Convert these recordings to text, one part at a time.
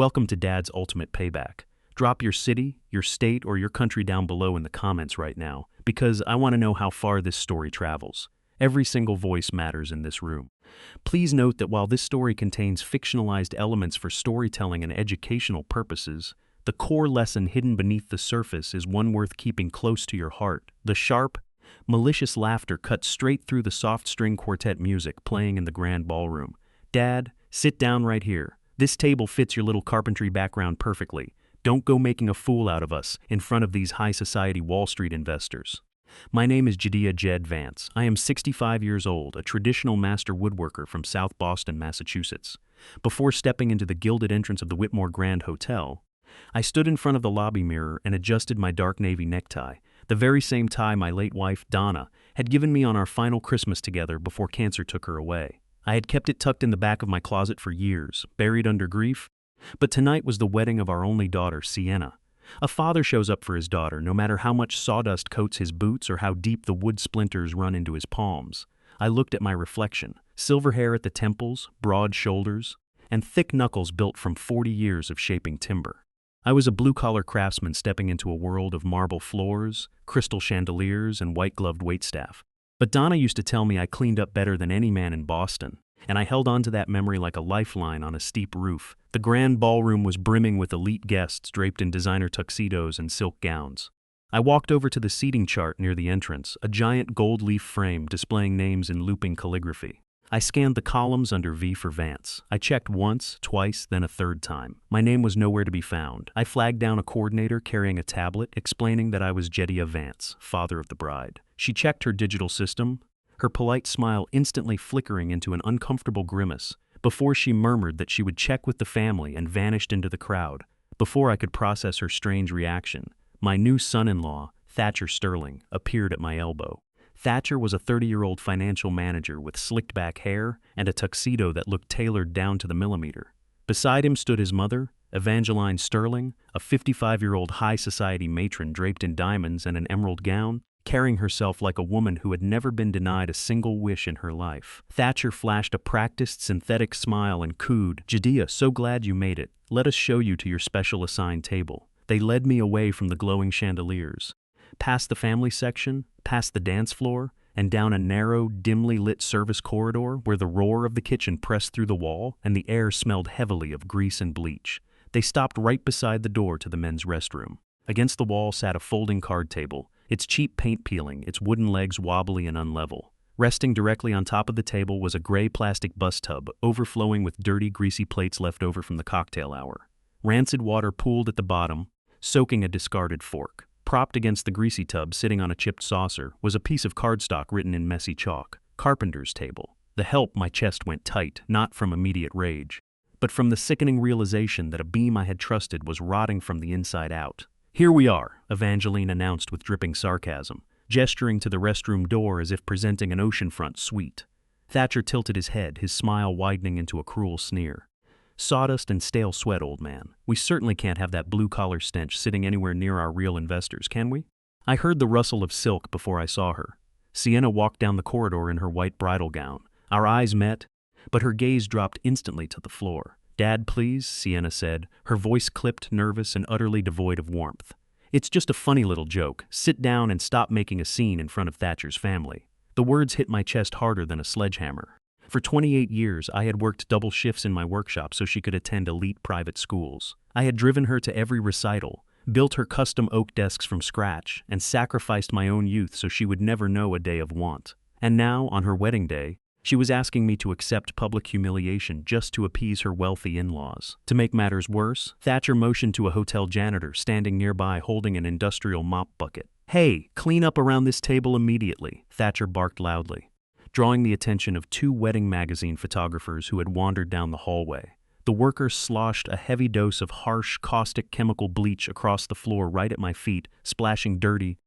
Welcome to Dad's Ultimate Payback. Drop your city, your state, or your country down below in the comments right now, because I want to know how far this story travels. Every single voice matters in this room. Please note that while this story contains fictionalized elements for storytelling and educational purposes, the core lesson hidden beneath the surface is one worth keeping close to your heart. The sharp, malicious laughter cut straight through the soft string quartet music playing in the grand ballroom. Dad, sit down right here. This table fits your little carpentry background perfectly. Don't go making a fool out of us in front of these high society Wall Street investors. My name is Jed Vance. I am 65 years old, a traditional master woodworker from South Boston, Massachusetts. Before stepping into the gilded entrance of the Whitmore Grand Hotel, I stood in front of the lobby mirror and adjusted my dark navy necktie, the very same tie my late wife, Donna, had given me on our final Christmas together before cancer took her away. I had kept it tucked in the back of my closet for years, buried under grief, but tonight was the wedding of our only daughter, Sienna. A father shows up for his daughter, no matter how much sawdust coats his boots or how deep the wood splinters run into his palms. I looked at my reflection, silver hair at the temples, broad shoulders, and thick knuckles built from 40 years of shaping timber. I was a blue-collar craftsman stepping into a world of marble floors, crystal chandeliers, and white-gloved waitstaff. But Donna used to tell me I cleaned up better than any man in Boston, and I held on to that memory like a lifeline on a steep roof. The grand ballroom was brimming with elite guests draped in designer tuxedos and silk gowns. I walked over to the seating chart near the entrance, a giant gold leaf frame displaying names in looping calligraphy. I scanned the columns under V for Vance. I checked once, twice, then a third time. My name was nowhere to be found. I flagged down a coordinator carrying a tablet explaining that I was Jed Vance, father of the bride. She checked her digital system, her polite smile instantly flickering into an uncomfortable grimace, before she murmured that she would check with the family and vanished into the crowd. Before I could process her strange reaction, my new son-in-law, Thatcher Sterling, appeared at my elbow. Thatcher was a 30-year-old financial manager with slicked-back hair and a tuxedo that looked tailored down to the millimeter. Beside him stood his mother, Evangeline Sterling, a 55-year-old high-society matron draped in diamonds and an emerald gown, carrying herself like a woman who had never been denied a single wish in her life. Thatcher flashed a practiced synthetic smile and cooed, "Jediah, so glad you made it. Let us show you to your special assigned table." They led me away from the glowing chandeliers, past the family section, past the dance floor, and down a narrow, dimly lit service corridor where the roar of the kitchen pressed through the wall and the air smelled heavily of grease and bleach. They stopped right beside the door to the men's restroom. Against the wall sat a folding card table, its cheap paint peeling, its wooden legs wobbly and unlevel. Resting directly on top of the table was a gray plastic bus tub overflowing with dirty, greasy plates left over from the cocktail hour. Rancid water pooled at the bottom, soaking a discarded fork. Propped against the greasy tub, sitting on a chipped saucer, was a piece of cardstock written in messy chalk. Carpenter's table. The help, my chest went tight, not from immediate rage, but from the sickening realization that a beam I had trusted was rotting from the inside out. "Here we are," Evangeline announced with dripping sarcasm, gesturing to the restroom door as if presenting an oceanfront suite. Thatcher tilted his head, his smile widening into a cruel sneer. "Sawdust and stale sweat, old man. We certainly can't have that blue-collar stench sitting anywhere near our real investors, can we?" I heard the rustle of silk before I saw her. Sienna walked down the corridor in her white bridal gown. Our eyes met, but her gaze dropped instantly to the floor. "Dad, please," Sienna said, her voice clipped, nervous, and utterly devoid of warmth. "It's just a funny little joke. Sit down and stop making a scene in front of Thatcher's family." The words hit my chest harder than a sledgehammer. For 28 years, I had worked double shifts in my workshop so she could attend elite private schools. I had driven her to every recital, built her custom oak desks from scratch, and sacrificed my own youth so she would never know a day of want. And now, on her wedding day, she was asking me to accept public humiliation just to appease her wealthy in-laws. To make matters worse, Thatcher motioned to a hotel janitor standing nearby holding an industrial mop bucket. "Hey, clean up around this table immediately," Thatcher barked loudly, drawing the attention of two wedding magazine photographers who had wandered down the hallway. The worker sloshed a heavy dose of harsh, caustic chemical bleach across the floor right at my feet, splashing dirty,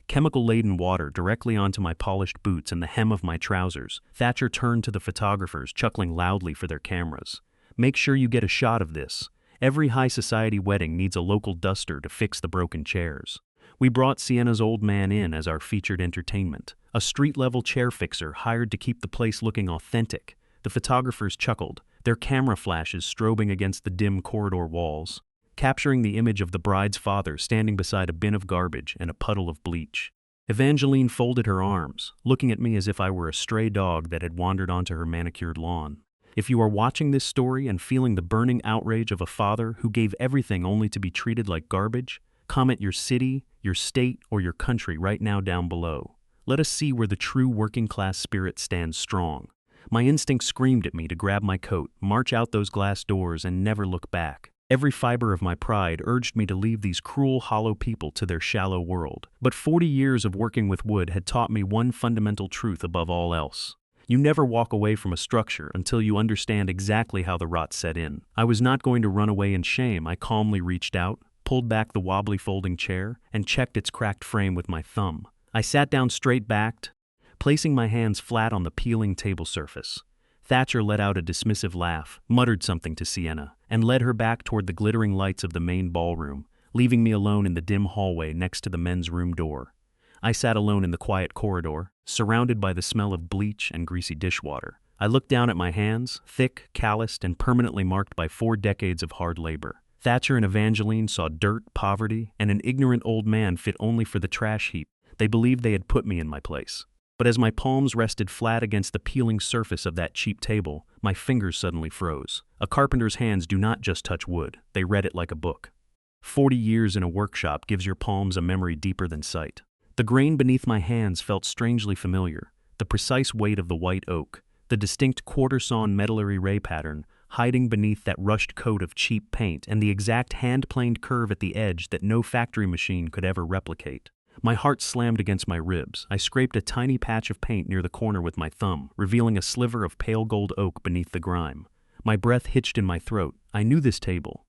chemical-laden water directly onto my polished boots and the hem of my trousers. Thatcher turned to the photographers, chuckling loudly for their cameras. "Make sure you get a shot of this. Every high society wedding needs a local duster to fix the broken chairs." We brought Sienna's old man in as our featured entertainment, a street-level chair fixer hired to keep the place looking authentic. The photographers chuckled, their camera flashes strobing against the dim corridor walls, capturing the image of the bride's father standing beside a bin of garbage and a puddle of bleach. Evangeline folded her arms, looking at me as if I were a stray dog that had wandered onto her manicured lawn. If you are watching this story and feeling the burning outrage of a father who gave everything only to be treated like garbage, comment your city, your state, or your country right now down below. Let us see where the true working-class spirit stands strong. My instinct screamed at me to grab my coat, march out those glass doors, and never look back. Every fiber of my pride urged me to leave these cruel, hollow people to their shallow world. But 40 years of working with wood had taught me one fundamental truth above all else. You never walk away from a structure until you understand exactly how the rot set in. I was not going to run away in shame. I calmly reached out, pulled back the wobbly folding chair, and checked its cracked frame with my thumb. I sat down straight-backed, placing my hands flat on the peeling table surface. Thatcher let out a dismissive laugh, muttered something to Sienna, and led her back toward the glittering lights of the main ballroom, leaving me alone in the dim hallway next to the men's room door. I sat alone in the quiet corridor, surrounded by the smell of bleach and greasy dishwater. I looked down at my hands, thick, calloused, and permanently marked by 4 decades of hard labor. Thatcher and Evangeline saw dirt, poverty, and an ignorant old man fit only for the trash heap. They believed they had put me in my place. But as my palms rested flat against the peeling surface of that cheap table, my fingers suddenly froze. A carpenter's hands do not just touch wood, they read it like a book. 40 years in a workshop gives your palms a memory deeper than sight. The grain beneath my hands felt strangely familiar, the precise weight of the white oak, the distinct quarter-sawn metallery ray pattern hiding beneath that rushed coat of cheap paint, and the exact hand-planed curve at the edge that no factory machine could ever replicate. My heart slammed against my ribs. I scraped a tiny patch of paint near the corner with my thumb, revealing a sliver of pale gold oak beneath the grime. My breath hitched in my throat. I knew this table.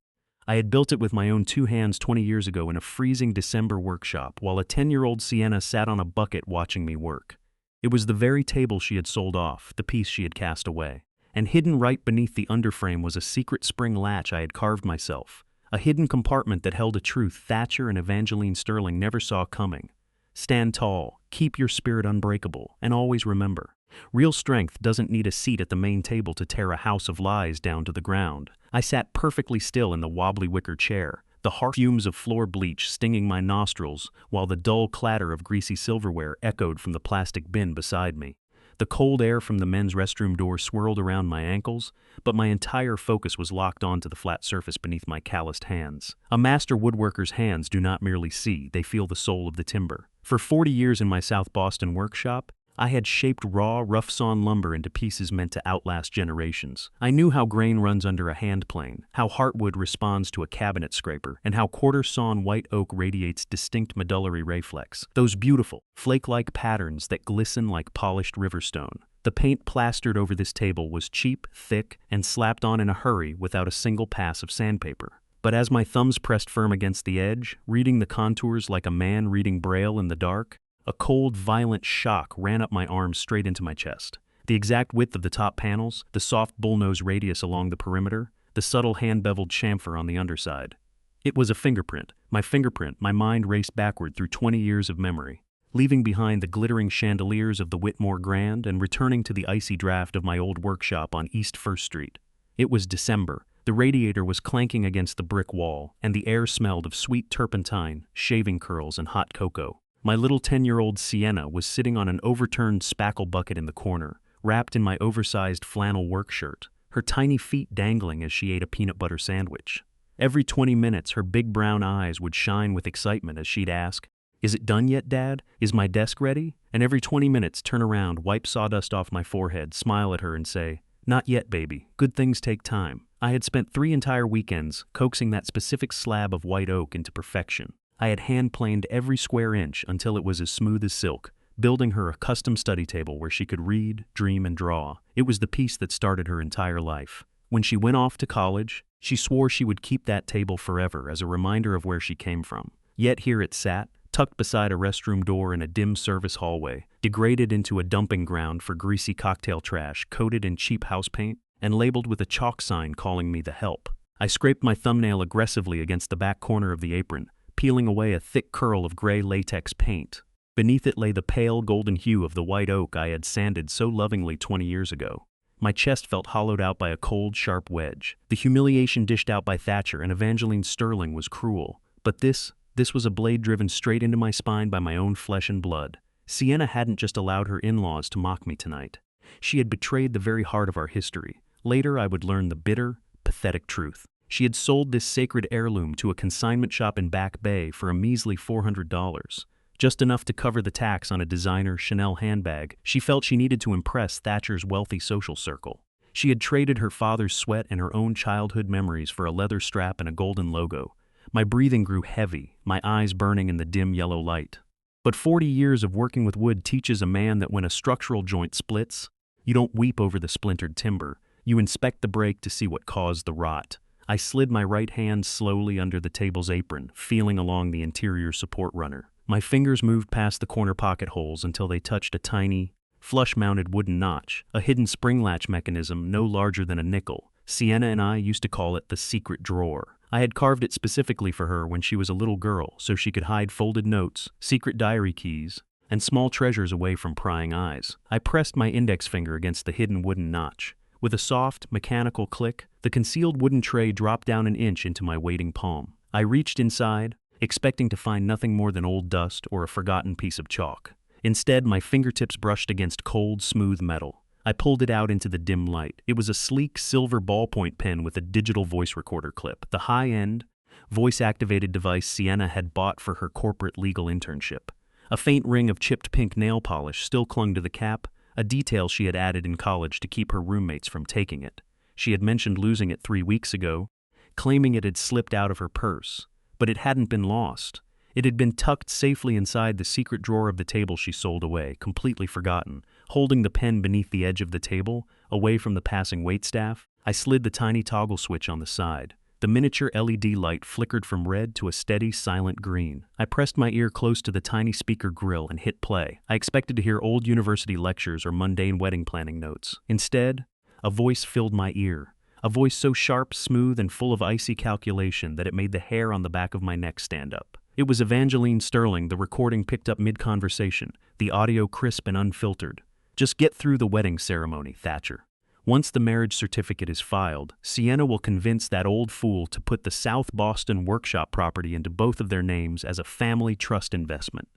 I had built it with my own 2 hands 20 years ago in a freezing December workshop, while a 10-year-old Sienna sat on a bucket watching me work. It was the very table she had sold off, the piece she had cast away. And hidden right beneath the underframe was a secret spring latch I had carved myself, a hidden compartment that held a truth Thatcher and Evangeline Sterling never saw coming. Stand tall, keep your spirit unbreakable, and always remember, real strength doesn't need a seat at the main table to tear a house of lies down to the ground. I sat perfectly still in the wobbly wicker chair, the harsh fumes of floor bleach stinging my nostrils while the dull clatter of greasy silverware echoed from the plastic bin beside me. The cold air from the men's restroom door swirled around my ankles, but my entire focus was locked onto the flat surface beneath my calloused hands. A master woodworker's hands do not merely see, they feel the soul of the timber. For 40 years in my South Boston workshop, I had shaped raw, rough-sawn lumber into pieces meant to outlast generations. I knew how grain runs under a hand plane, how heartwood responds to a cabinet scraper, and how quarter-sawn white oak radiates distinct medullary reflex, those beautiful, flake-like patterns that glisten like polished riverstone. The paint plastered over this table was cheap, thick, and slapped on in a hurry without a single pass of sandpaper. But as my thumbs pressed firm against the edge, reading the contours like a man reading Braille in the dark, a cold, violent shock ran up my arm straight into my chest. The exact width of the top panels, the soft bullnose radius along the perimeter, the subtle hand-beveled chamfer on the underside. It was a fingerprint. My mind raced backward through 20 years of memory, leaving behind the glittering chandeliers of the Whitmore Grand and returning to the icy draft of my old workshop on East First Street. It was December. The radiator was clanking against the brick wall, and the air smelled of sweet turpentine, shaving curls, and hot cocoa. My little 10-year-old Sienna was sitting on an overturned spackle bucket in the corner, wrapped in my oversized flannel work shirt, her tiny feet dangling as she ate a peanut butter sandwich. Every 20 minutes, her big brown eyes would shine with excitement as she'd ask, "Is it done yet, Dad? Is my desk ready?" And every 20 minutes, turn around, wipe sawdust off my forehead, smile at her and say, "Not yet, baby. Good things take time." I had spent 3 entire weekends coaxing that specific slab of white oak into perfection. I had hand-planed every square inch until it was as smooth as silk, building her a custom study table where she could read, dream, and draw. It was the piece that started her entire life. When she went off to college, she swore she would keep that table forever as a reminder of where she came from. Yet here it sat, tucked beside a restroom door in a dim service hallway, degraded into a dumping ground for greasy cocktail trash coated in cheap house paint and labeled with a chalk sign calling me the help. I scraped my thumbnail aggressively against the back corner of the apron, peeling away a thick curl of gray latex paint. Beneath it lay the pale golden hue of the white oak I had sanded so lovingly 20 years ago. My chest felt hollowed out by a cold, sharp wedge. The humiliation dished out by Thatcher and Evangeline Sterling was cruel. But this was a blade driven straight into my spine by my own flesh and blood. Sienna hadn't just allowed her in-laws to mock me tonight. She had betrayed the very heart of our history. Later, I would learn the bitter, pathetic truth. She had sold this sacred heirloom to a consignment shop in Back Bay for a measly $400. Just enough to cover the tax on a designer Chanel handbag. She felt she needed to impress Thatcher's wealthy social circle. She had traded her father's sweat and her own childhood memories for a leather strap and a golden logo. My breathing grew heavy, my eyes burning in the dim yellow light. But 40 years of working with wood teaches a man that when a structural joint splits, you don't weep over the splintered timber. You inspect the break to see what caused the rot. I slid my right hand slowly under the table's apron, feeling along the interior support runner. My fingers moved past the corner pocket holes until they touched a tiny, flush-mounted wooden notch, a hidden spring latch mechanism no larger than a nickel. Sienna and I used to call it the secret drawer. I had carved it specifically for her when she was a little girl so she could hide folded notes, secret diary keys, and small treasures away from prying eyes. I pressed my index finger against the hidden wooden notch. With a soft, mechanical click, the concealed wooden tray dropped down an inch into my waiting palm. I reached inside, expecting to find nothing more than old dust or a forgotten piece of chalk. Instead, my fingertips brushed against cold, smooth metal. I pulled it out into the dim light. It was a sleek silver ballpoint pen with a digital voice recorder clip, the high-end, voice-activated device Sienna had bought for her corporate legal internship. A faint ring of chipped pink nail polish still clung to the cap, a detail she had added in college to keep her roommates from taking it. She had mentioned losing it 3 weeks ago, claiming it had slipped out of her purse. But it hadn't been lost. It had been tucked safely inside the secret drawer of the table she sold away, completely forgotten. Holding the pen beneath the edge of the table, away from the passing waitstaff, I slid the tiny toggle switch on the side. The miniature LED light flickered from red to a steady, silent green. I pressed my ear close to the tiny speaker grill and hit play. I expected to hear old university lectures or mundane wedding planning notes. Instead, a voice filled my ear. A voice so sharp, smooth, and full of icy calculation that it made the hair on the back of my neck stand up. It was Evangeline Sterling, the recording picked up mid-conversation, the audio crisp and unfiltered. Just get through the wedding ceremony, Thatcher. Once the marriage certificate is filed, Sienna will convince that old fool to put the South Boston workshop property into both of their names as a family trust investment.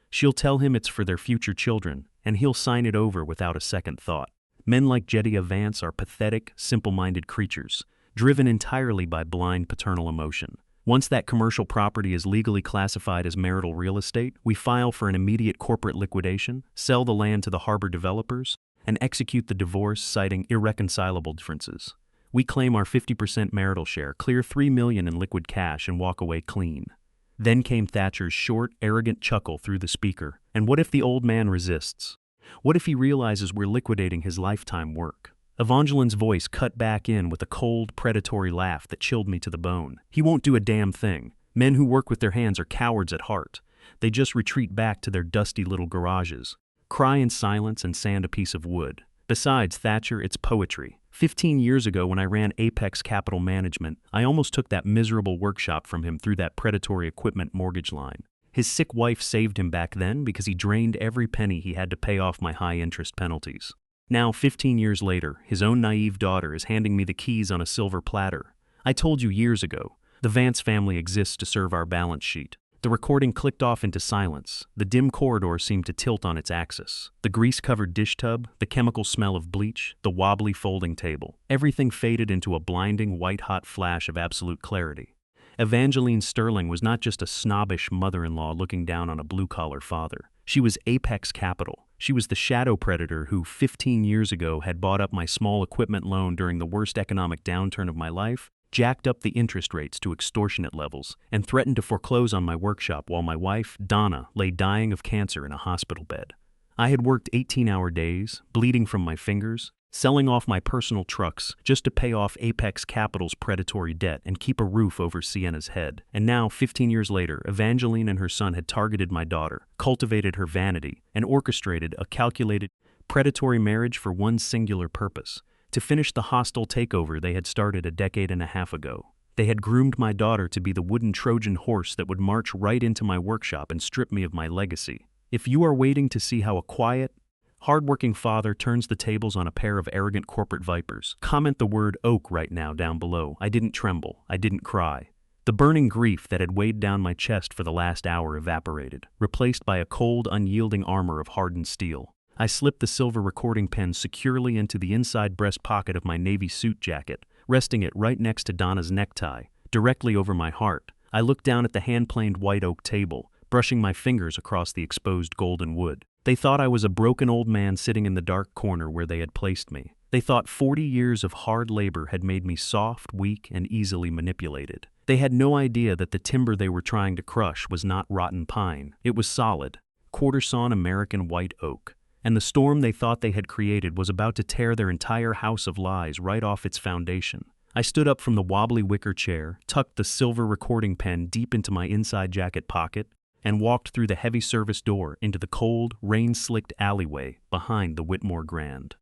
She'll tell him it's for their future children, and he'll sign it over without a second thought. Men like Jed Vance are pathetic, simple-minded creatures, driven entirely by blind paternal emotion. Once that commercial property is legally classified as marital real estate, we file for an immediate corporate liquidation, sell the land to the harbor developers, and execute the divorce citing irreconcilable differences. We claim our 50% marital share, clear $3 million in liquid cash, and walk away clean. Then came Thatcher's short, arrogant chuckle through the speaker. And what if the old man resists? What if he realizes we're liquidating his lifetime work? Evangeline's voice cut back in with a cold, predatory laugh that chilled me to the bone. He won't do a damn thing. Men who work with their hands are cowards at heart. They just retreat back to their dusty little garages, cry in silence, and sand a piece of wood. Besides, Thatcher, it's poetry. 15 years ago when I ran Apex Capital Management, I almost took that miserable workshop from him through that predatory equipment mortgage line. His sick wife saved him back then because he drained every penny he had to pay off my high-interest penalties. Now, 15 years later, his own naive daughter is handing me the keys on a silver platter. I told you years ago, the Vance family exists to serve our balance sheet. The recording clicked off into silence. The dim corridor seemed to tilt on its axis. The grease-covered dish tub, the chemical smell of bleach, the wobbly folding table. Everything faded into a blinding, white-hot flash of absolute clarity. Evangeline Sterling was not just a snobbish mother-in-law looking down on a blue-collar father. She was Apex Capital. She was the shadow predator who, 15 years ago, had bought up my small equipment loan during the worst economic downturn of my life, jacked up the interest rates to extortionate levels, and threatened to foreclose on my workshop while my wife, Donna, lay dying of cancer in a hospital bed. I had worked 18-hour days, bleeding from my fingers, selling off my personal trucks just to pay off Apex Capital's predatory debt and keep a roof over Sienna's head. And now, 15 years later, Evangeline and her son had targeted my daughter, cultivated her vanity, and orchestrated a calculated, predatory marriage for one singular purpose: to finish the hostile takeover they had started a decade and a half ago. They had groomed my daughter to be the wooden Trojan horse that would march right into my workshop and strip me of my legacy. If you are waiting to see how a quiet, Hardworking father turns the tables on a pair of arrogant corporate vipers. Comment the word oak right now down below. I didn't tremble. I didn't cry. The burning grief that had weighed down my chest for the last hour evaporated, replaced by a cold, unyielding armor of hardened steel. I slipped the silver recording pen securely into the inside breast pocket of my navy suit jacket, resting it right next to Donna's necktie, directly over my heart. I looked down at the hand-planed white oak table, brushing my fingers across the exposed golden wood. They thought I was a broken old man sitting in the dark corner where they had placed me. They thought 40 years of hard labor had made me soft, weak, and easily manipulated. They had no idea that the timber they were trying to crush was not rotten pine. It was solid, quarter-sawn American white oak. And the storm they thought they had created was about to tear their entire house of lies right off its foundation. I stood up from the wobbly wicker chair, tucked the silver recording pen deep into my inside jacket pocket, and walked through the heavy service door into the cold, rain-slicked alleyway behind the Whitmore Grand.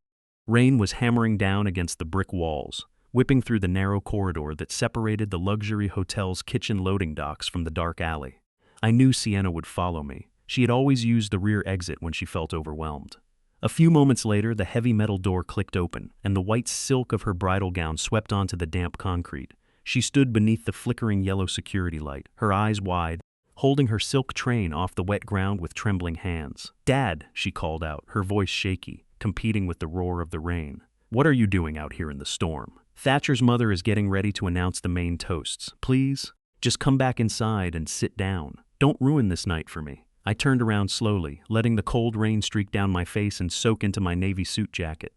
Rain was hammering down against the brick walls, whipping through the narrow corridor that separated the luxury hotel's kitchen loading docks from the dark alley. I knew Sienna would follow me. She had always used the rear exit when she felt overwhelmed. A few moments later, the heavy metal door clicked open, and the white silk of her bridal gown swept onto the damp concrete. She stood beneath the flickering yellow security light, her eyes wide, holding her silk train off the wet ground with trembling hands. "Dad," she called out, her voice shaky, competing with the roar of the rain. "What are you doing out here in the storm?" "Thatcher's mother is getting ready to announce the main toasts. Please, just come back inside and sit down. Don't ruin this night for me." I turned around slowly, letting the cold rain streak down my face and soak into my navy suit jacket.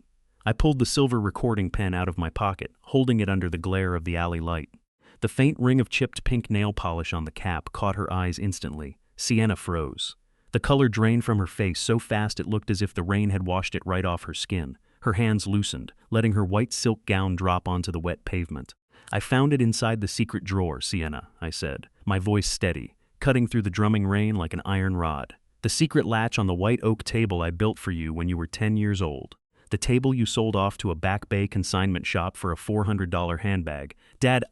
I pulled the silver recording pen out of my pocket, holding it under the glare of the alley light. The faint ring of chipped pink nail polish on the cap caught her eyes instantly. Sienna froze. The color drained from her face so fast it looked as if the rain had washed it right off her skin. Her hands loosened, letting her white silk gown drop onto the wet pavement. "I found it inside the secret drawer, Sienna," I said, my voice steady, cutting through the drumming rain like an iron rod. "The secret latch on the white oak table I built for you when you were 10 years old. The table you sold off to a Back Bay consignment shop for a $400 handbag. Dad,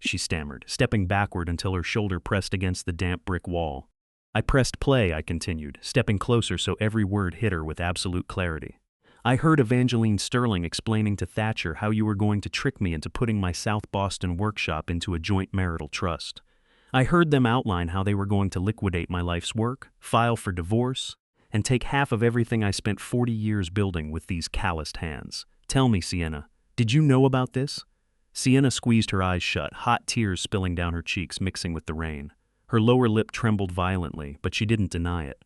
she stammered, stepping backward until her shoulder pressed against the damp brick wall. I pressed play, I continued, stepping closer so every word hit her with absolute clarity. "I heard Evangeline Sterling explaining to Thatcher how you were going to trick me into putting my South Boston workshop into a joint marital trust. I heard them outline how they were going to liquidate my life's work, file for divorce, and take half of everything I spent 40 years building with these calloused hands. Tell me, Sienna, did you know about this?" Sienna squeezed her eyes shut, hot tears spilling down her cheeks mixing with the rain. Her lower lip trembled violently, but she didn't deny it.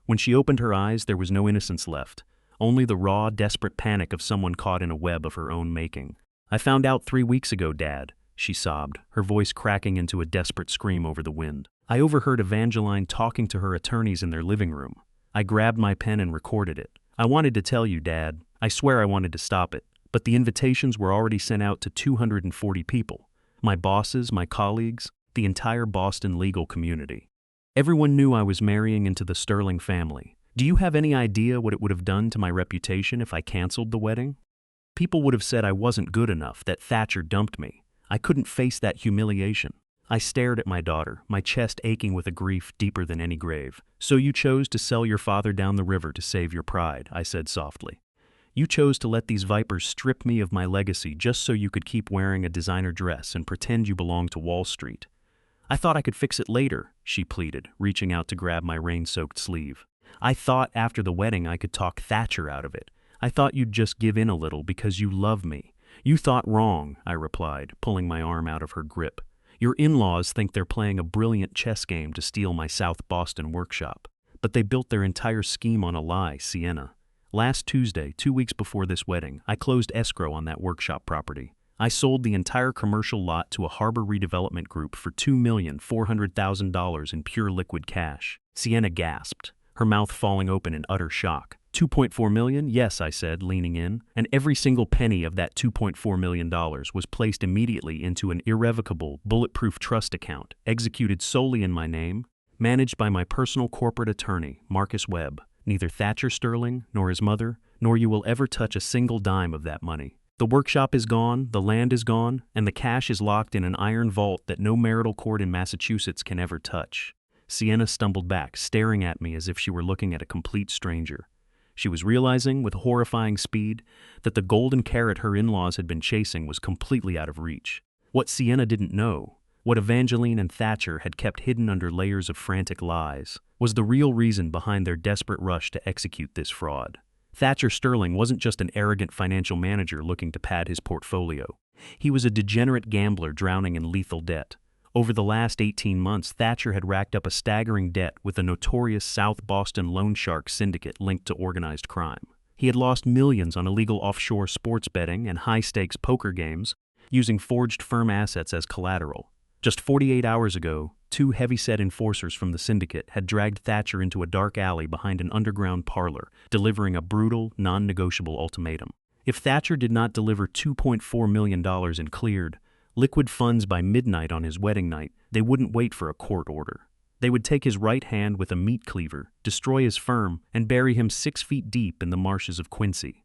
When she opened her eyes, there was no innocence left, only the raw, desperate panic of someone caught in a web of her own making. "I found out 3 weeks ago, Dad," she sobbed, her voice cracking into a desperate scream over the wind. "I overheard Evangeline talking to her attorneys in their living room. I grabbed my pen and recorded it. I wanted to tell you, Dad. I swear I wanted to stop it. But the invitations were already sent out to 240 people. My bosses, my colleagues, the entire Boston legal community. Everyone knew I was marrying into the Sterling family. Do you have any idea what it would have done to my reputation if I canceled the wedding? People would have said I wasn't good enough, that Thatcher dumped me. I couldn't face that humiliation." I stared at my daughter, my chest aching with a grief deeper than any grave. "So you chose to sell your father down the river to save your pride," I said softly. "You chose to let these vipers strip me of my legacy just so you could keep wearing a designer dress and pretend you belonged to Wall Street." "I thought I could fix it later," she pleaded, reaching out to grab my rain-soaked sleeve. "I thought after the wedding I could talk Thatcher out of it. I thought you'd just give in a little because you love me." "You thought wrong," I replied, pulling my arm out of her grip. "Your in-laws think they're playing a brilliant chess game to steal my South Boston workshop. But they built their entire scheme on a lie, Sienna. Last Tuesday, 2 weeks before this wedding, I closed escrow on that workshop property. I sold the entire commercial lot to a harbor redevelopment group for $2,400,000 in pure liquid cash." Sienna gasped, her mouth falling open in utter shock. $2.4 million? Yes, I said, leaning in, and every single penny of that $2.4 million was placed immediately into an irrevocable, bulletproof trust account, executed solely in my name, managed by my personal corporate attorney, Marcus Webb. Neither Thatcher Sterling, nor his mother, nor you will ever touch a single dime of that money. The workshop is gone, the land is gone, and the cash is locked in an iron vault that no marital court in Massachusetts can ever touch. Sienna stumbled back, staring at me as if she were looking at a complete stranger. She was realizing, with horrifying speed, that the golden carrot her in-laws had been chasing was completely out of reach. What Sienna didn't know, what Evangeline and Thatcher had kept hidden under layers of frantic lies, was the real reason behind their desperate rush to execute this fraud. Thatcher Sterling wasn't just an arrogant financial manager looking to pad his portfolio. He was a degenerate gambler drowning in lethal debt. Over the last 18 months, Thatcher had racked up a staggering debt with a notorious South Boston loan shark syndicate linked to organized crime. He had lost millions on illegal offshore sports betting and high-stakes poker games, using forged firm assets as collateral. Just 48 hours ago, two heavy-set enforcers from the syndicate had dragged Thatcher into a dark alley behind an underground parlor, delivering a brutal, non-negotiable ultimatum. If Thatcher did not deliver $2.4 million in cleared, liquid funds by midnight on his wedding night, they wouldn't wait for a court order. They would take his right hand with a meat cleaver, destroy his firm, and bury him 6 feet deep in the marshes of Quincy.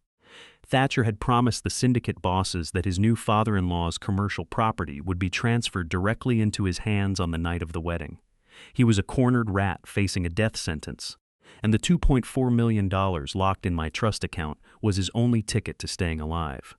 Thatcher had promised the syndicate bosses that his new father-in-law's commercial property would be transferred directly into his hands on the night of the wedding. He was a cornered rat facing a death sentence, and the $2.4 million locked in my trust account was his only ticket to staying alive.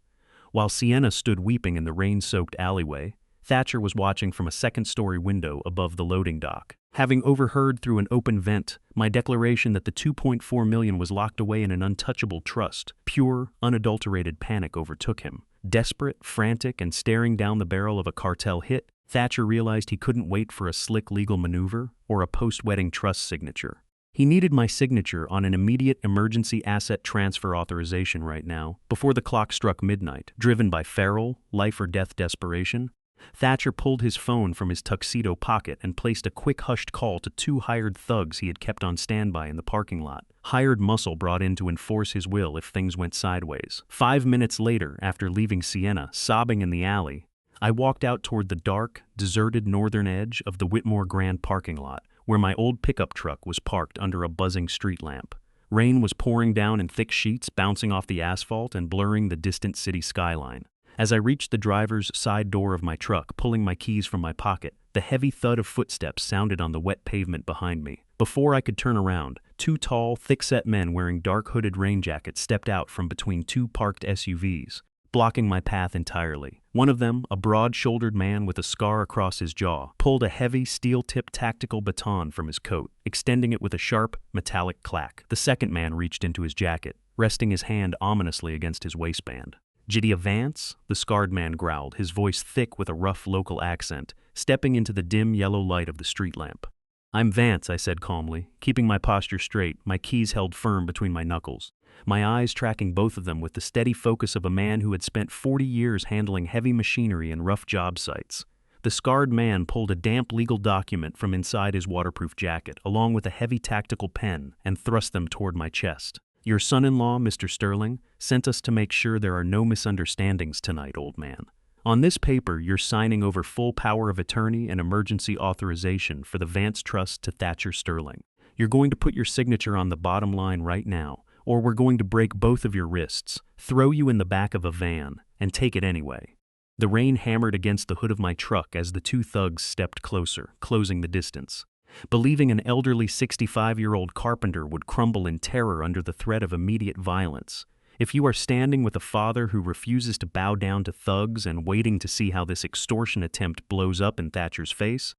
While Sienna stood weeping in the rain-soaked alleyway, Thatcher was watching from a second-story window above the loading dock. Having overheard through an open vent my declaration that the $2.4 million was locked away in an untouchable trust, pure, unadulterated panic overtook him. Desperate, frantic, and staring down the barrel of a cartel hit, Thatcher realized he couldn't wait for a slick legal maneuver or a post-wedding trust signature. He needed my signature on an immediate emergency asset transfer authorization right now, before the clock struck midnight. Driven by feral, life-or-death desperation, Thatcher pulled his phone from his tuxedo pocket and placed a quick hushed call to 2 hired thugs he had kept on standby in the parking lot. Hired muscle brought in to enforce his will if things went sideways. 5 minutes later, after leaving Sienna, sobbing in the alley, I walked out toward the dark, deserted northern edge of the Whitmore Grand parking lot, where my old pickup truck was parked under a buzzing street lamp. Rain was pouring down in thick sheets, bouncing off the asphalt and blurring the distant city skyline. As I reached the driver's side door of my truck, pulling my keys from my pocket, the heavy thud of footsteps sounded on the wet pavement behind me. Before I could turn around, 2 tall, thick-set men wearing dark hooded rain jackets stepped out from between 2 parked SUVs, blocking my path entirely. One of them, a broad-shouldered man with a scar across his jaw, pulled a heavy, steel-tipped tactical baton from his coat, extending it with a sharp, metallic clack. The second man reached into his jacket, resting his hand ominously against his waistband. "Jed Vance?" the scarred man growled, his voice thick with a rough local accent, stepping into the dim yellow light of the street lamp. "I'm Vance," I said calmly, keeping my posture straight, my keys held firm between my knuckles, my eyes tracking both of them with the steady focus of a man who had spent 40 years handling heavy machinery and rough job sites. The scarred man pulled a damp legal document from inside his waterproof jacket, along with a heavy tactical pen, and thrust them toward my chest. "Your son-in-law, Mr. Sterling, sent us to make sure there are no misunderstandings tonight, old man. On this paper, you're signing over full power of attorney and emergency authorization for the Vance Trust to Thatcher Sterling. You're going to put your signature on the bottom line right now, or we're going to break both of your wrists, throw you in the back of a van, and take it anyway." The rain hammered against the hood of my truck as the 2 thugs stepped closer, closing the distance. Believing an elderly 65-year-old carpenter would crumble in terror under the threat of immediate violence. If you are standing with a father who refuses to bow down to thugs and waiting to see how this extortion attempt blows up in Thatcher's face,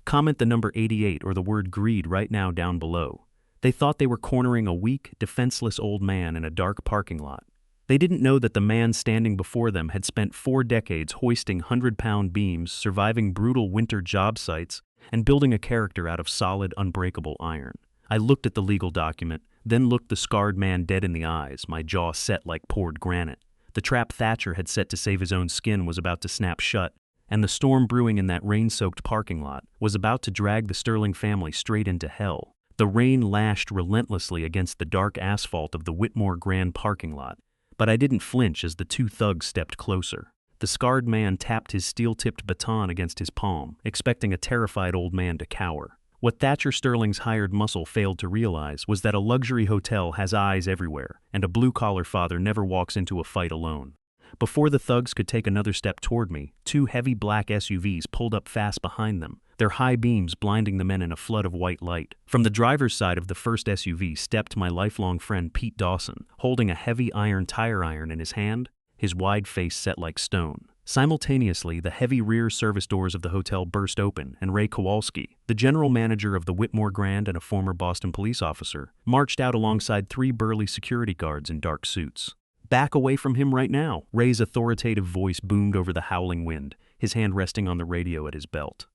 comment the number 88 or the word greed right now down below. They thought they were cornering a weak, defenseless old man in a dark parking lot. They didn't know that the man standing before them had spent 4 decades hoisting 100-pound beams, surviving brutal winter job sites, and building a character out of solid, unbreakable iron. I looked at the legal document, then looked the scarred man dead in the eyes, my jaw set like poured granite. The trap Thatcher had set to save his own skin was about to snap shut, and the storm brewing in that rain-soaked parking lot was about to drag the Sterling family straight into hell. The rain lashed relentlessly against the dark asphalt of the Whitmore Grand parking lot, but I didn't flinch as the 2 thugs stepped closer. The scarred man tapped his steel-tipped baton against his palm, expecting a terrified old man to cower. What Thatcher Sterling's hired muscle failed to realize was that a luxury hotel has eyes everywhere, and a blue-collar father never walks into a fight alone. Before the thugs could take another step toward me, two heavy black SUVs pulled up fast behind them, their high beams blinding the men in a flood of white light. From the driver's side of the first SUV stepped my lifelong friend Pete Dawson, holding a heavy iron tire iron in his hand, his wide face set like stone. Simultaneously, the heavy rear service doors of the hotel burst open, and Ray Kowalski, the general manager of the Whitmore Grand and a former Boston police officer, marched out alongside three burly security guards in dark suits. "Back away from him right now," Ray's authoritative voice boomed over the howling wind, his hand resting on the radio at his belt.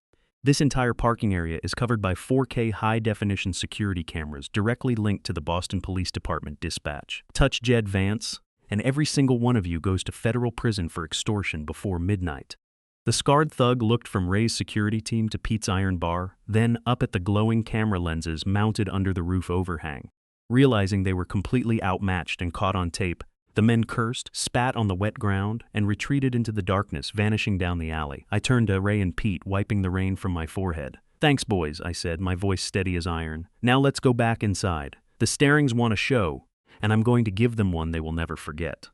This entire parking area is covered by 4K high-definition security cameras directly linked to the Boston Police Department dispatch. Touch Jed Vance, and every single one of you goes to federal prison for extortion before midnight. The scarred thug looked from Ray's security team to Pete's iron bar, then up at the glowing camera lenses mounted under the roof overhang. Realizing they were completely outmatched and caught on tape, the men cursed, spat on the wet ground, and retreated into the darkness, vanishing down the alley. I turned to Ray and Pete, wiping the rain from my forehead. "Thanks, boys," I said, my voice steady as iron. "Now let's go back inside. The Starings want a show, and I'm going to give them one they will never forget."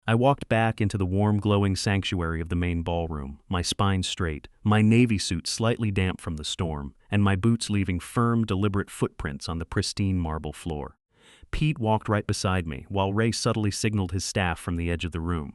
I walked back into the warm, glowing sanctuary of the main ballroom, my spine straight, my navy suit slightly damp from the storm, and my boots leaving firm, deliberate footprints on the pristine marble floor. Pete walked right beside me, while Ray subtly signaled his staff from the edge of the room.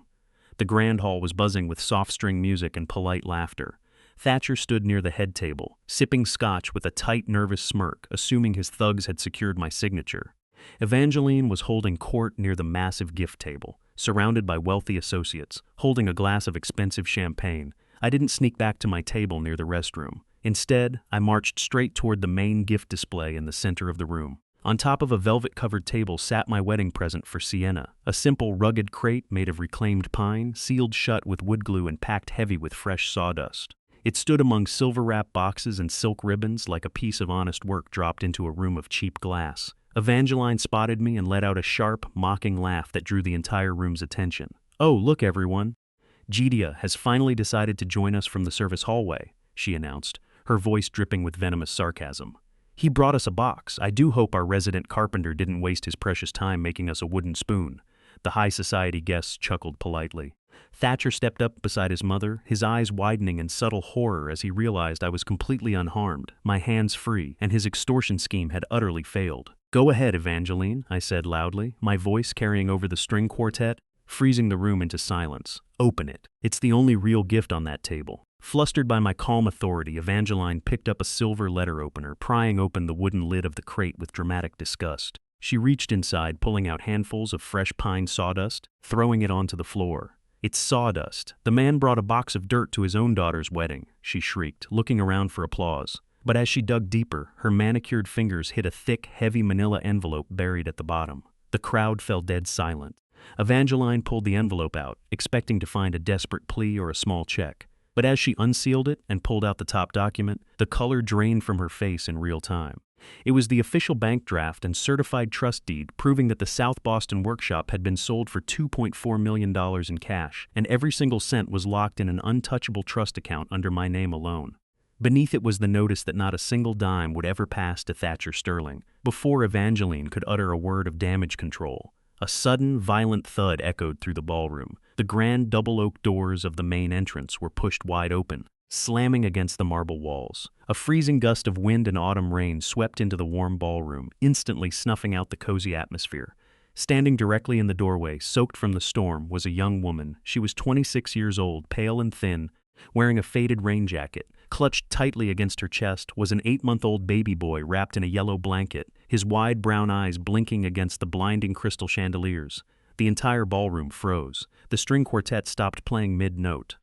The grand hall was buzzing with soft-string music and polite laughter. Thatcher stood near the head table, sipping scotch with a tight, nervous smirk, assuming his thugs had secured my signature. Evangeline was holding court near the massive gift table, surrounded by wealthy associates, holding a glass of expensive champagne. I didn't sneak back to my table near the restroom. Instead, I marched straight toward the main gift display in the center of the room. On top of a velvet-covered table sat my wedding present for Sienna, a simple, rugged crate made of reclaimed pine, sealed shut with wood glue and packed heavy with fresh sawdust. It stood among silver-wrapped boxes and silk ribbons like a piece of honest work dropped into a room of cheap glass. Evangeline spotted me and let out a sharp, mocking laugh that drew the entire room's attention. "Oh, look, everyone. Jedia has finally decided to join us from the service hallway," she announced, her voice dripping with venomous sarcasm. "He brought us a box. I do hope our resident carpenter didn't waste his precious time making us a wooden spoon." The high society guests chuckled politely. Thatcher stepped up beside his mother, his eyes widening in subtle horror as he realized I was completely unharmed, my hands free, and his extortion scheme had utterly failed. "Go ahead, Evangeline," I said loudly, my voice carrying over the string quartet, freezing the room into silence. "Open it. It's the only real gift on that table." Flustered by my calm authority, Evangeline picked up a silver letter opener, prying open the wooden lid of the crate with dramatic disgust. She reached inside, pulling out handfuls of fresh pine sawdust, throwing it onto the floor. "It's sawdust. The man brought a box of dirt to his own daughter's wedding," she shrieked, looking around for applause. But as she dug deeper, her manicured fingers hit a thick, heavy manila envelope buried at the bottom. The crowd fell dead silent. Evangeline pulled the envelope out, expecting to find a desperate plea or a small check. But as she unsealed it and pulled out the top document, the color drained from her face in real time. It was the official bank draft and certified trust deed proving that the South Boston workshop had been sold for $2.4 million in cash, and every single cent was locked in an untouchable trust account under my name alone. Beneath it was the notice that not a single dime would ever pass to Thatcher Sterling, before Evangeline could utter a word of damage control. A sudden, violent thud echoed through the ballroom. The grand double-oak doors of the main entrance were pushed wide open, slamming against the marble walls. A freezing gust of wind and autumn rain swept into the warm ballroom, instantly snuffing out the cozy atmosphere. Standing directly in the doorway, soaked from the storm, was a young woman. She was 26 years old, pale and thin, wearing a faded rain jacket. Clutched tightly against her chest was an 8-month-old baby boy wrapped in a yellow blanket, his wide brown eyes blinking against the blinding crystal chandeliers. The entire ballroom froze. The string quartet stopped playing mid-note.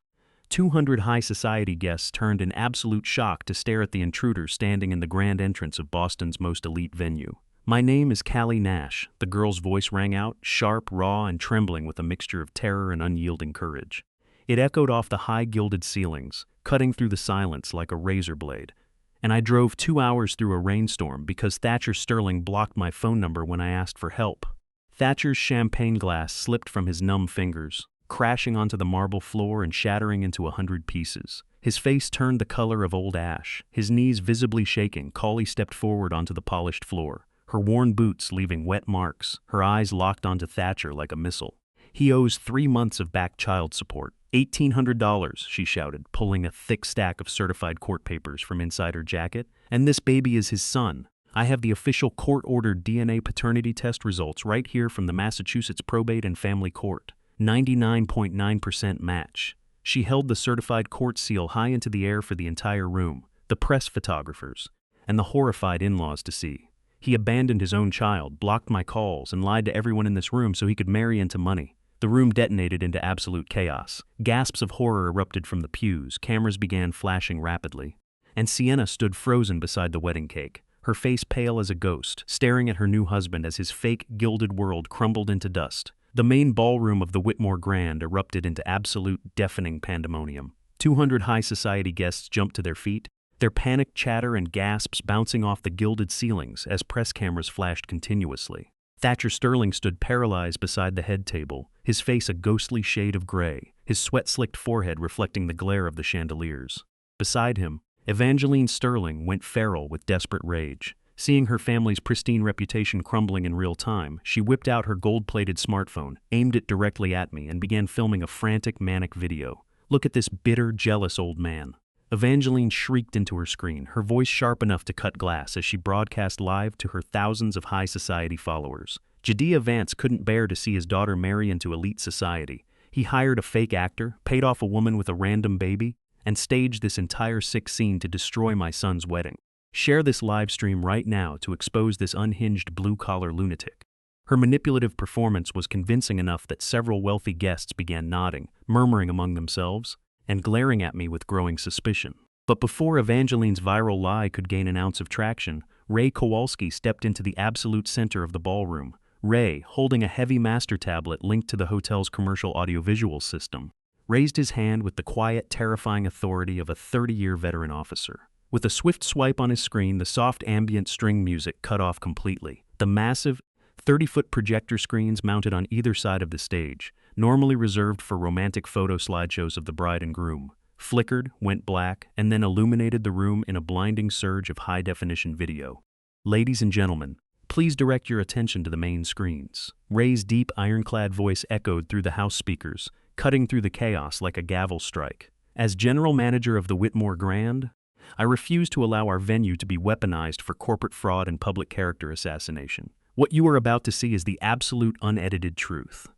200 high society guests turned in absolute shock to stare at the intruder standing in the grand entrance of Boston's most elite venue. "My name is Callie Nash," the girl's voice rang out, sharp, raw, and trembling with a mixture of terror and unyielding courage. It echoed off the high gilded ceilings, cutting through the silence like a razor blade. "And I drove 2 hours through a rainstorm because Thatcher Sterling blocked my phone number when I asked for help." Thatcher's champagne glass slipped from his numb fingers, crashing onto the marble floor and shattering into 100 pieces. His face turned the color of old ash. His knees visibly shaking, Callie stepped forward onto the polished floor, her worn boots leaving wet marks, her eyes locked onto Thatcher like a missile. He owes 3 months of back child support. $1,800, she shouted, pulling a thick stack of certified court papers from inside her jacket. And this baby is his son. I have the official court-ordered DNA paternity test results right here from the Massachusetts Probate and Family Court. 99.9% match. She held the certified court seal high into the air for the entire room, the press photographers, and the horrified in-laws to see. He abandoned his own child, blocked my calls, and lied to everyone in this room so he could marry into money. The room detonated into absolute chaos. Gasps of horror erupted from the pews, cameras began flashing rapidly. And Sienna stood frozen beside the wedding cake, her face pale as a ghost, staring at her new husband as his fake, gilded world crumbled into dust. The main ballroom of the Whitmore Grand erupted into absolute, deafening pandemonium. 200 high society guests jumped to their feet, their panicked chatter and gasps bouncing off the gilded ceilings as press cameras flashed continuously. Thatcher Sterling stood paralyzed beside the head table, his face a ghostly shade of gray, his sweat-slicked forehead reflecting the glare of the chandeliers. Beside him, Evangeline Sterling went feral with desperate rage. Seeing her family's pristine reputation crumbling in real time, she whipped out her gold-plated smartphone, aimed it directly at me, and began filming a frantic, manic video. "Look at this bitter, jealous old man." Evangeline shrieked into her screen, her voice sharp enough to cut glass as she broadcast live to her thousands of high society followers. Jed Vance couldn't bear to see his daughter marry into elite society. He hired a fake actor, paid off a woman with a random baby, and staged this entire sick scene to destroy my son's wedding. Share this live stream right now to expose this unhinged blue-collar lunatic. Her manipulative performance was convincing enough that several wealthy guests began nodding, murmuring among themselves, and glaring at me with growing suspicion. But before Evangeline's viral lie could gain an ounce of traction, Ray Kowalski stepped into the absolute center of the ballroom. Ray, holding a heavy master tablet linked to the hotel's commercial audiovisual system, raised his hand with the quiet, terrifying authority of a 30-year veteran officer. With a swift swipe on his screen, the soft ambient string music cut off completely. The massive, 30-foot projector screens mounted on either side of the stage, normally reserved for romantic photo slideshows of the bride and groom, flickered, went black, and then illuminated the room in a blinding surge of high-definition video. "Ladies and gentlemen, please direct your attention to the main screens." Ray's deep, ironclad voice echoed through the house speakers, cutting through the chaos like a gavel strike. As general manager of the Whitmore Grand, I refuse to allow our venue to be weaponized for corporate fraud and public character assassination. What you are about to see is the absolute unedited truth.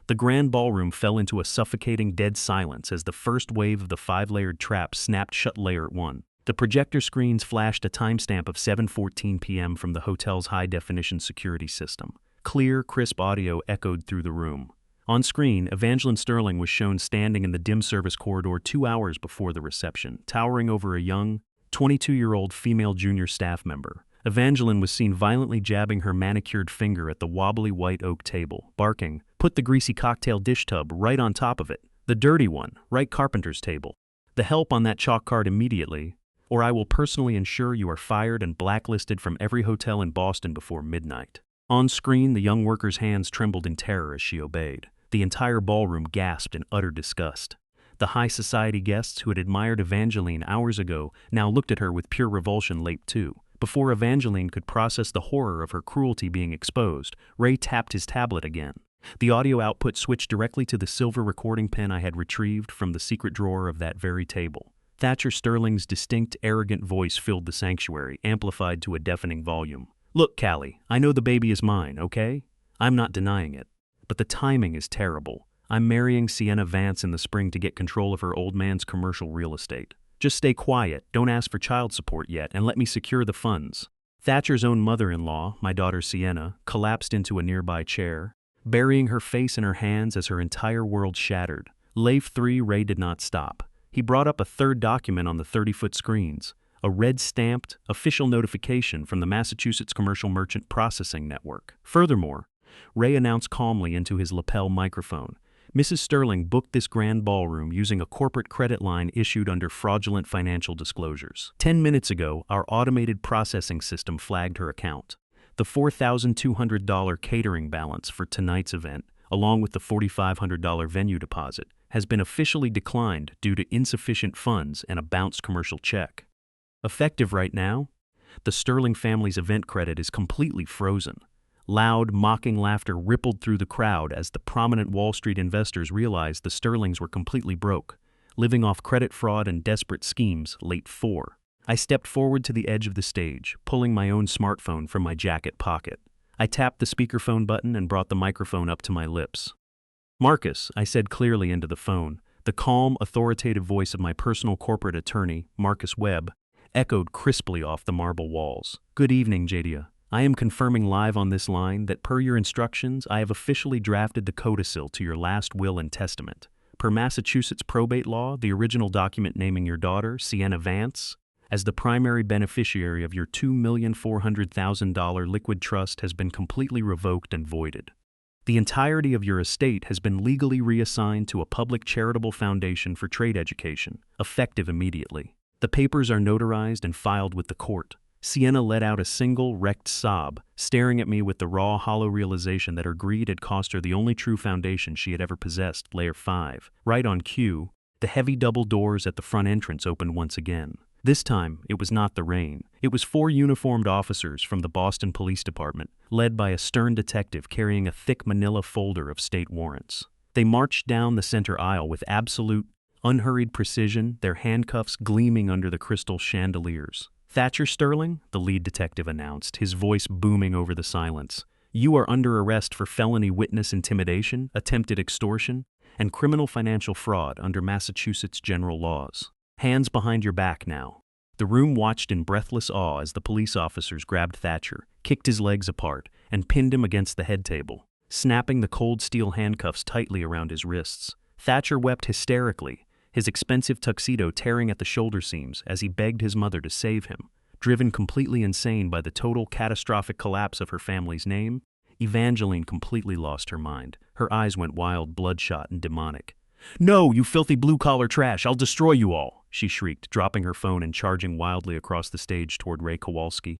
The grand ballroom fell into a suffocating dead silence as the first wave of the 5-layered trap snapped shut layer 1. The projector screens flashed a timestamp of 7:14 p.m. from the hotel's high-definition security system. Clear, crisp audio echoed through the room. On screen, Evangeline Sterling was shown standing in the dim service corridor 2 hours before the reception, towering over a young, 22-year-old female junior staff member. Evangeline was seen violently jabbing her manicured finger at the wobbly white oak table, barking, "Put the greasy cocktail dish tub right on top of it. The dirty one, right carpenter's table. The help on that chalk card immediately, or I will personally ensure you are fired and blacklisted from every hotel in Boston before midnight." On screen, the young worker's hands trembled in terror as she obeyed. The entire ballroom gasped in utter disgust. The high society guests who had admired Evangeline hours ago now looked at her with pure revulsion late too. Before Evangeline could process the horror of her cruelty being exposed, Ray tapped his tablet again. The audio output switched directly to the silver recording pen I had retrieved from the secret drawer of that very table. Thatcher Sterling's distinct, arrogant voice filled the sanctuary, amplified to a deafening volume. "Look, Callie, I know the baby is mine, okay? I'm not denying it. But the timing is terrible. I'm marrying Sienna Vance in the spring to get control of her old man's commercial real estate. Just stay quiet, don't ask for child support yet, and let me secure the funds." Thatcher's own mother-in-law, my daughter Sienna, collapsed into a nearby chair, burying her face in her hands as her entire world shattered. Lave 3, Ray did not stop. He brought up a third document on the 30-foot screens, a red-stamped, official notification from the Massachusetts Commercial Merchant Processing Network. Furthermore, Ray announced calmly into his lapel microphone, "Mrs. Sterling booked this grand ballroom using a corporate credit line issued under fraudulent financial disclosures. 10 minutes ago, our automated processing system flagged her account. The $4,200 catering balance for tonight's event, along with the $4,500 venue deposit, has been officially declined due to insufficient funds and a bounced commercial check. Effective right now, the Sterling family's event credit is completely frozen. Loud, mocking laughter rippled through the crowd as the prominent Wall Street investors realized the Sterlings were completely broke, living off credit fraud and desperate schemes, late for. I stepped forward to the edge of the stage, pulling my own smartphone from my jacket pocket. I tapped the speakerphone button and brought the microphone up to my lips. "Marcus," I said clearly into the phone. The calm, authoritative voice of my personal corporate attorney, Marcus Webb, echoed crisply off the marble walls. "Good evening, Jadia. I am confirming live on this line that per your instructions, I have officially drafted the codicil to your last will and testament. Per Massachusetts probate law, the original document naming your daughter, Sienna Vance, as the primary beneficiary of your $2,400,000 liquid trust has been completely revoked and voided. The entirety of your estate has been legally reassigned to a public charitable foundation for trade education, effective immediately. The papers are notarized and filed with the court." Sienna let out a single, wrecked sob, staring at me with the raw, hollow realization that her greed had cost her the only true foundation she had ever possessed, Layer 5. Right on cue, the heavy double doors at the front entrance opened once again. This time, it was not the rain. It was 4 uniformed officers from the Boston Police Department, led by a stern detective carrying a thick manila folder of state warrants. They marched down the center aisle with absolute, unhurried precision, their handcuffs gleaming under the crystal chandeliers. "Thatcher Sterling," the lead detective announced, his voice booming over the silence. "You are under arrest for felony witness intimidation, attempted extortion, and criminal financial fraud under Massachusetts general laws. Hands behind your back now." The room watched in breathless awe as the police officers grabbed Thatcher, kicked his legs apart, and pinned him against the head table, snapping the cold steel handcuffs tightly around his wrists. Thatcher wept hysterically, his expensive tuxedo tearing at the shoulder seams as he begged his mother to save him. Driven completely insane by the total catastrophic collapse of her family's name, Evangeline completely lost her mind. Her eyes went wild, bloodshot, and demonic. "No, you filthy blue-collar trash, I'll destroy you all," she shrieked, dropping her phone and charging wildly across the stage toward Ray Kowalski,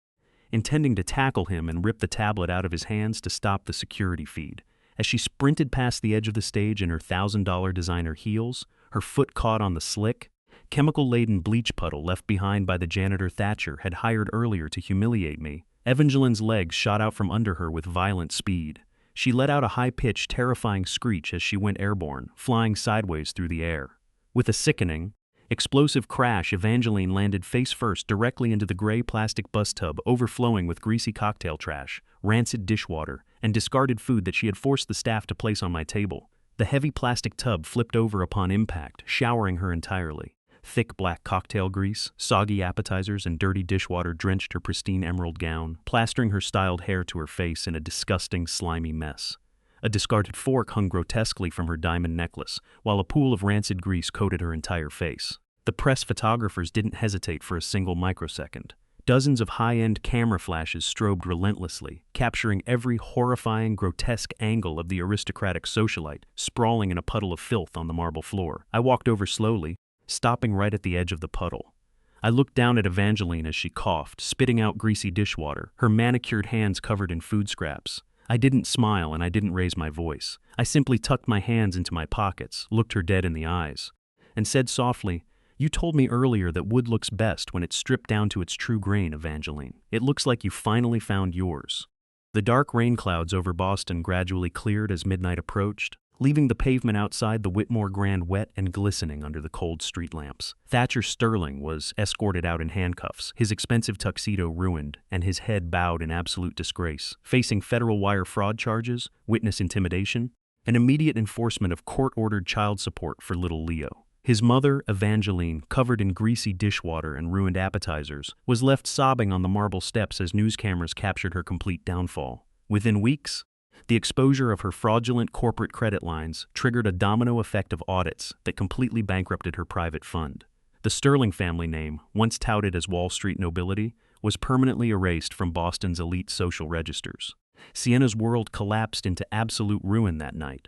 intending to tackle him and rip the tablet out of his hands to stop the security feed. As she sprinted past the edge of the stage in her $1,000 designer heels, her foot caught on the slick, chemical-laden bleach puddle left behind by the janitor Thatcher had hired earlier to humiliate me. Evangeline's legs shot out from under her with violent speed. She let out a high-pitched, terrifying screech as she went airborne, flying sideways through the air. With a sickening, explosive crash, Evangeline landed face-first directly into the gray plastic bus tub overflowing with greasy cocktail trash, rancid dishwater, and discarded food that she had forced the staff to place on my table. The heavy plastic tub flipped over upon impact, showering her entirely. Thick black cocktail grease, soggy appetizers, and dirty dishwater drenched her pristine emerald gown, plastering her styled hair to her face in a disgusting, slimy mess. A discarded fork hung grotesquely from her diamond necklace, while a pool of rancid grease coated her entire face. The press photographers didn't hesitate for a single microsecond. Dozens of high-end camera flashes strobed relentlessly, capturing every horrifying, grotesque angle of the aristocratic socialite sprawling in a puddle of filth on the marble floor. I walked over slowly, stopping right at the edge of the puddle. I looked down at Evangeline as she coughed, spitting out greasy dishwater, her manicured hands covered in food scraps. I didn't smile and I didn't raise my voice. I simply tucked my hands into my pockets, looked her dead in the eyes, and said softly, "You told me earlier that wood looks best when it's stripped down to its true grain, Evangeline. It looks like you finally found yours." The dark rain clouds over Boston gradually cleared as midnight approached, leaving the pavement outside the Whitmore Grand wet and glistening under the cold street lamps. Thatcher Sterling was escorted out in handcuffs, his expensive tuxedo ruined, and his head bowed in absolute disgrace, facing federal wire fraud charges, witness intimidation, and immediate enforcement of court-ordered child support for little Leo. His mother, Evangeline, covered in greasy dishwater and ruined appetizers, was left sobbing on the marble steps as news cameras captured her complete downfall. Within weeks, the exposure of her fraudulent corporate credit lines triggered a domino effect of audits that completely bankrupted her private fund. The Sterling family name, once touted as Wall Street nobility, was permanently erased from Boston's elite social registers. Sienna's world collapsed into absolute ruin that night.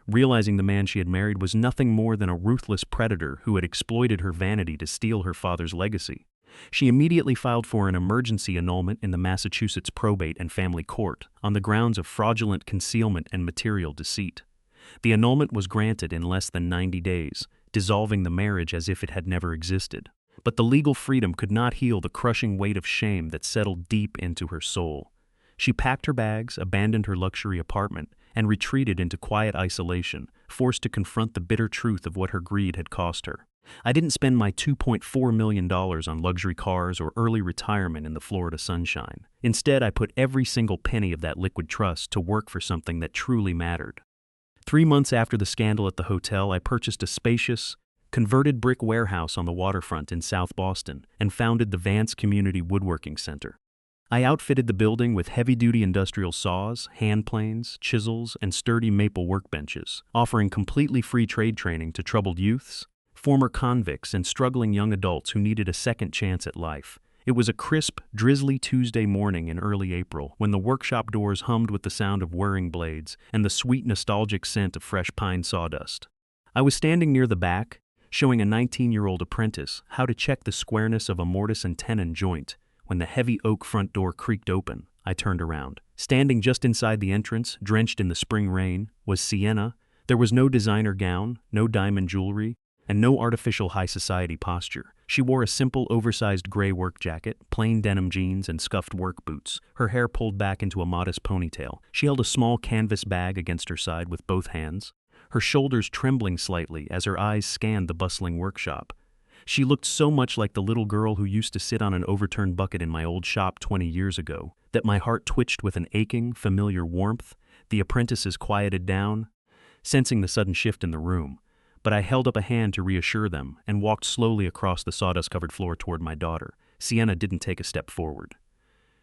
Realizing the man she had married was nothing more than a ruthless predator who had exploited her vanity to steal her father's legacy, she immediately filed for an emergency annulment in the Massachusetts Probate and Family Court on the grounds of fraudulent concealment and material deceit. The annulment was granted in less than 90 days, dissolving the marriage as if it had never existed. But the legal freedom could not heal the crushing weight of shame that settled deep into her soul. She packed her bags, abandoned her luxury apartment, and retreated into quiet isolation, forced to confront the bitter truth of what her greed had cost her. I didn't spend my $2.4 million on luxury cars or early retirement in the Florida sunshine. Instead, I put every single penny of that liquid trust to work for something that truly mattered. 3 months after the scandal at the hotel, I purchased a spacious, converted brick warehouse on the waterfront in South Boston and founded the Vance Community Woodworking Center. I outfitted the building with heavy-duty industrial saws, hand planes, chisels, and sturdy maple workbenches, offering completely free trade training to troubled youths, former convicts, and struggling young adults who needed a second chance at life. It was a crisp, drizzly Tuesday morning in early April when the workshop doors hummed with the sound of whirring blades and the sweet, nostalgic scent of fresh pine sawdust. I was standing near the back, showing a 19-year-old apprentice how to check the squareness of a mortise and tenon joint, when the heavy oak front door creaked open. I turned around. Standing just inside the entrance, drenched in the spring rain, was Sienna. There was no designer gown, no diamond jewelry, and no artificial high society posture. She wore a simple, oversized gray work jacket, plain denim jeans, and scuffed work boots, her hair pulled back into a modest ponytail. She held a small canvas bag against her side with both hands, her shoulders trembling slightly as her eyes scanned the bustling workshop. She looked so much like the little girl who used to sit on an overturned bucket in my old shop 20 years ago that my heart twitched with an aching, familiar warmth. The apprentices quieted down, sensing the sudden shift in the room, but I held up a hand to reassure them and walked slowly across the sawdust-covered floor toward my daughter. Sienna didn't take a step forward.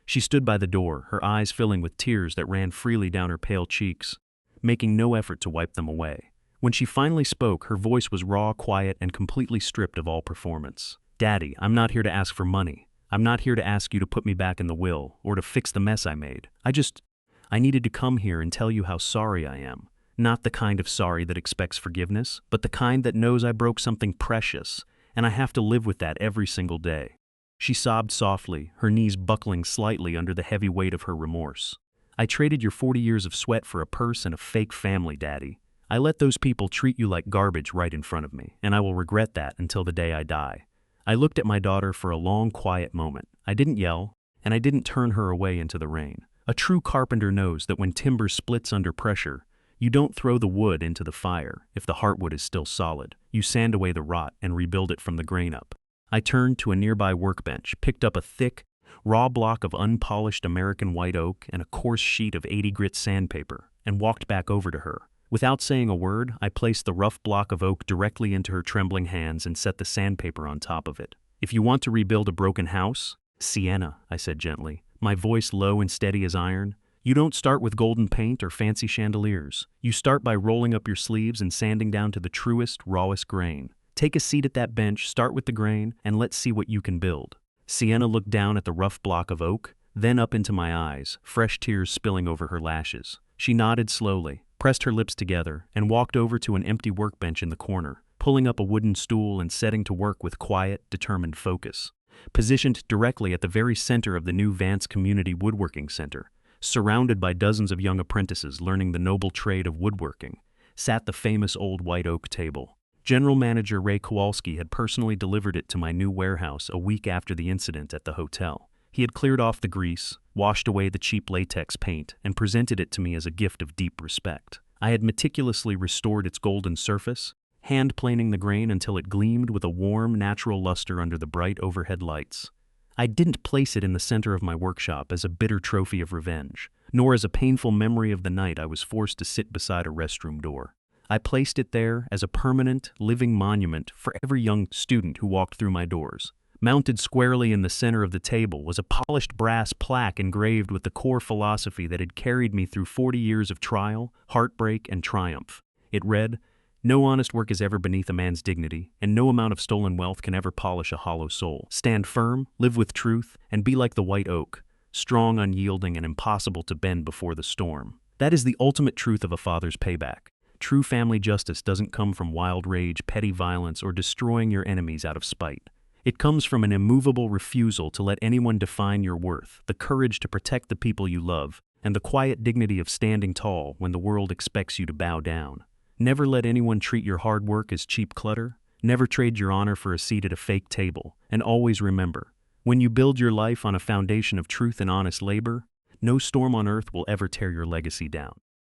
She stood by the door, her eyes filling with tears that ran freely down her pale cheeks, making no effort to wipe them away. When she finally spoke, her voice was raw, quiet, and completely stripped of all performance. "Daddy, I'm not here to ask for money. I'm not here to ask you to put me back in the will or to fix the mess I made. I needed to come here and tell you how sorry I am. Not the kind of sorry that expects forgiveness, but the kind that knows I broke something precious, and I have to live with that every single day." She sobbed softly, her knees buckling slightly under the heavy weight of her remorse. "I traded your 40 years of sweat for a purse and a fake family, Daddy. I let those people treat you like garbage right in front of me, and I will regret that until the day I die." I looked at my daughter for a long, quiet moment. I didn't yell, and I didn't turn her away into the rain. A true carpenter knows that when timber splits under pressure, you don't throw the wood into the fire if the heartwood is still solid. You sand away the rot and rebuild it from the grain up. I turned to a nearby workbench, picked up a thick, raw block of unpolished American white oak and a coarse sheet of 80 grit sandpaper, and walked back over to her. Without saying a word, I placed the rough block of oak directly into her trembling hands and set the sandpaper on top of it. "If you want to rebuild a broken house, Sienna," I said gently, my voice low and steady as iron, "you don't start with golden paint or fancy chandeliers. You start by rolling up your sleeves and sanding down to the truest, rawest grain. Take a seat at that bench, start with the grain, and let's see what you can build." Sienna looked down at the rough block of oak, then up into my eyes, fresh tears spilling over her lashes. She nodded slowly, pressed her lips together, and walked over to an empty workbench in the corner, pulling up a wooden stool and setting to work with quiet, determined focus. Positioned directly at the very center of the new Vance Community Woodworking Center, surrounded by dozens of young apprentices learning the noble trade of woodworking, sat the famous old white oak table. General Manager Ray Kowalski had personally delivered it to my new warehouse a week after the incident at the hotel. He had cleared off the grease, washed away the cheap latex paint, and presented it to me as a gift of deep respect. I had meticulously restored its golden surface, hand-planing the grain until it gleamed with a warm, natural luster under the bright overhead lights. I didn't place it in the center of my workshop as a bitter trophy of revenge, nor as a painful memory of the night I was forced to sit beside a restroom door. I placed it there as a permanent, living monument for every young student who walked through my doors. Mounted squarely in the center of the table was a polished brass plaque engraved with the core philosophy that had carried me through 40 years of trial, heartbreak, and triumph. It read, "No honest work is ever beneath a man's dignity, and no amount of stolen wealth can ever polish a hollow soul. Stand firm, live with truth, and be like the white oak, strong, unyielding, and impossible to bend before the storm." That is the ultimate truth of a father's payback. True family justice doesn't come from wild rage, petty violence, or destroying your enemies out of spite. It comes from an immovable refusal to let anyone define your worth, the courage to protect the people you love, and the quiet dignity of standing tall when the world expects you to bow down. Never let anyone treat your hard work as cheap clutter. Never trade your honor for a seat at a fake table. And always remember, when you build your life on a foundation of truth and honest labor, No storm on earth will ever tear your legacy down.